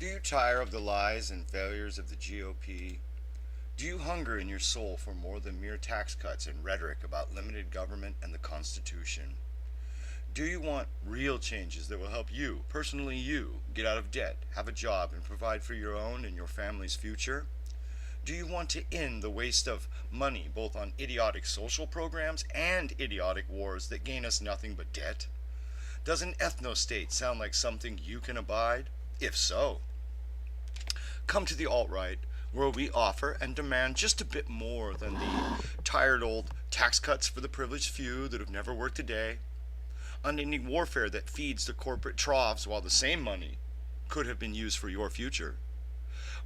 Do you tire of the lies and failures of the GOP? Do you hunger in your soul for more than mere tax cuts and rhetoric about limited government and the Constitution? Do you want real changes that will help you, personally you, get out of debt, have a job, and provide for your own and your family's future? Do you want to end the waste of money both on idiotic social programs and idiotic wars that gain us nothing but debt? Does an ethno state sound like something you can abide? If so, come to the alt-right, where we offer and demand just a bit more than the tired old tax cuts for the privileged few that have never worked a day, unending warfare that feeds the corporate troughs while the same money could have been used for your future,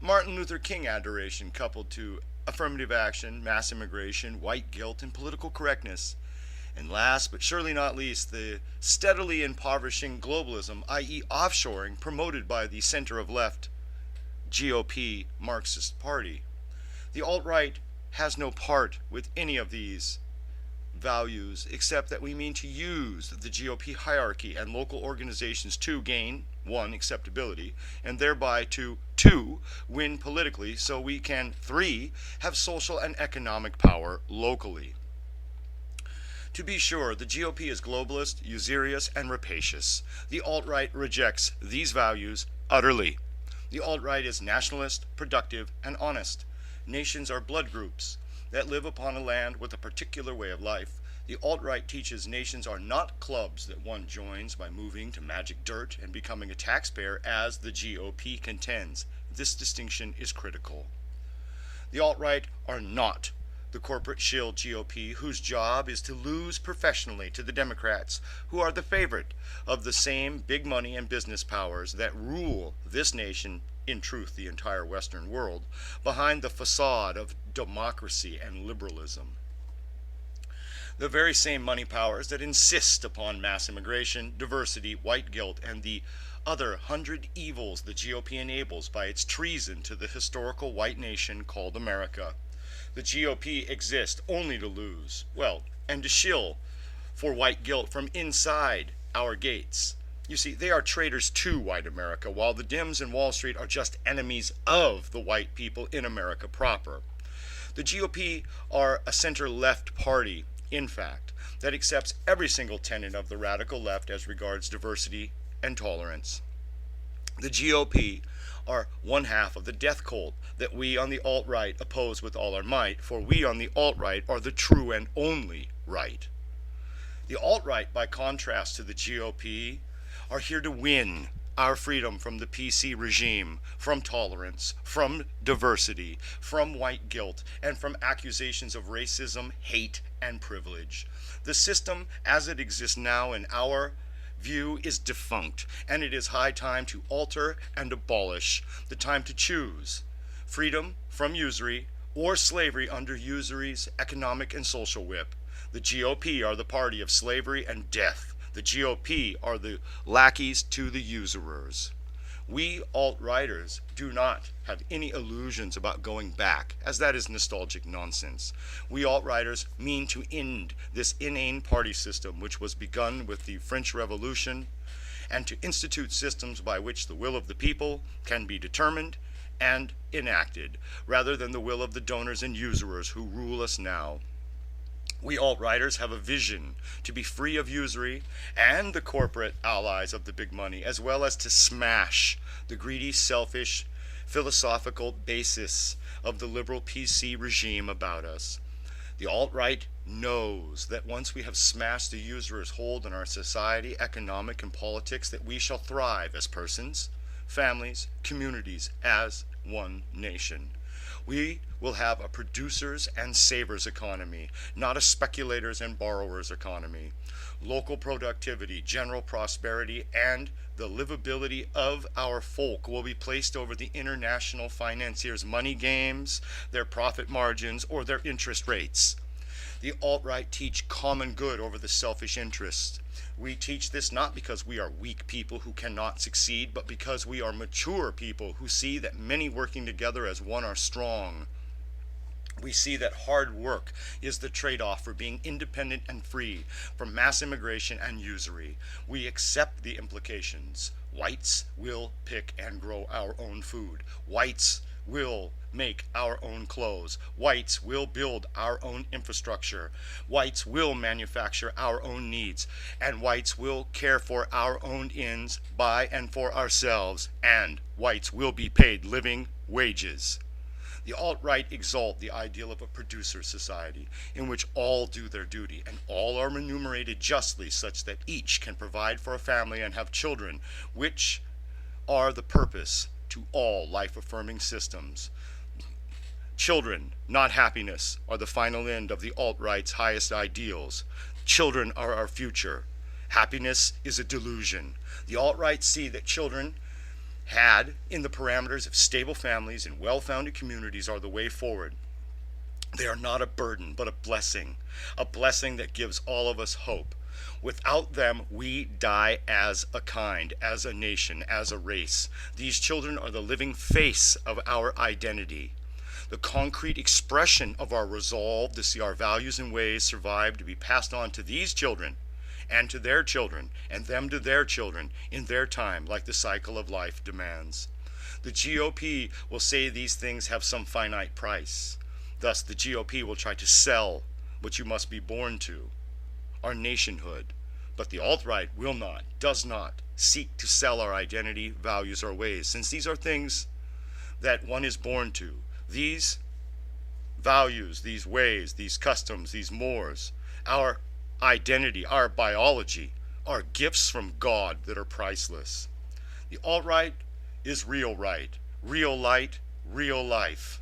Martin Luther King adoration coupled to affirmative action, mass immigration, white guilt, and political correctness, and last but surely not least, the steadily impoverishing globalism, i.e. offshoring, promoted by the center of left GOP Marxist party. The alt-right has no part with any of these values except that we mean to use the GOP hierarchy and local organizations to gain, one, acceptability, and thereby to, two, win politically so we can, three, have social and economic power locally. To be sure, the GOP is globalist, usurious, and rapacious. The alt-right rejects these values utterly. The alt-right is nationalist, productive, and honest. Nations are blood groups that live upon a land with a particular way of life. The alt-right teaches nations are not clubs that one joins by moving to magic dirt and becoming a taxpayer, as the GOP contends. This distinction is critical. The alt-right are not the corporate shill GOP, whose job is to lose professionally to the Democrats, who are the favorite of the same big money and business powers that rule this nation, in truth the entire Western world, behind the facade of democracy and liberalism. The very same money powers that insist upon mass immigration, diversity, white guilt, and the other 100 evils the GOP enables by its treason to the historical white nation called America. The GOP exists only to lose, well, and to shill for white guilt from inside our gates. You see, they are traitors to white America, while the Dems in Wall Street are just enemies of the white people in America proper. The GOP are a center-left party, in fact, that accepts every single tenet of the radical left as regards diversity and tolerance. The GOP are one half of the death cult that we on the alt-right oppose with all our might, for we on the alt-right are the true and only right. The alt-right, by contrast to the GOP, are here to win our freedom from the PC regime, from tolerance, from diversity, from white guilt, and from accusations of racism, hate, and privilege. The system as it exists now in our view is defunct, and it is high time to alter and abolish, the time to choose freedom from usury or slavery under usury's economic and social whip. The GOP are the party of slavery and death. The GOP are the lackeys to the usurers. We alt-righters do not have any illusions about going back, as that is nostalgic nonsense. We alt-righters mean to end this inane party system which was begun with the French Revolution, and to institute systems by which the will of the people can be determined and enacted, rather than the will of the donors and usurers who rule us now. We alt-righters have a vision to be free of usury and the corporate allies of the big money, as well as to smash the greedy, selfish, philosophical basis of the liberal PC regime about us. The alt-right knows that once we have smashed the usurer's hold on our society, economic, and politics, that we shall thrive as persons, families, communities, as one nation. We will have a producers and savers economy, not a speculators and borrowers economy. Local productivity, general prosperity, and the livability of our folk will be placed over the international financiers' money games, their profit margins, or their interest rates. The alt-right teach common good over the selfish interests. We teach this not because we are weak people who cannot succeed, but because we are mature people who see that many working together as one are strong. We see that hard work is the trade-off for being independent and free from mass immigration and usury. We accept the implications Whites will pick and grow our own food. Whites will make our own clothes. Whites will build our own infrastructure. Whites will manufacture our own needs. And whites will care for our own ends by and for ourselves. And whites will be paid living wages. The alt-right exalt the ideal of a producer society in which all do their duty and all are remunerated justly such that each can provide for a family and have children, which are the purpose to all life-affirming systems. Children, not happiness, are the final end of the alt-right's highest ideals. Children are our future. Happiness is a delusion. The alt-right see that children had in the parameters of stable families and well-founded communities are the way forward. They are not a burden, but a blessing that gives all of us hope. Without them, we die as a kind, as a nation, as a race. These children are the living face of our identity, the concrete expression of our resolve to see our values and ways survive to be passed on to these children and to their children, and them to their children in their time, like the cycle of life demands. The GOP will say these things have some finite price. Thus, the GOP will try to sell what you must be born to, our nationhood. But the alt-right will not, does not, seek to sell our identity, values, or ways, since these are things that one is born to. These values, these ways, these customs, these mores, our identity, our biology, are gifts from God that are priceless. The alt-right is real right, real light, real life.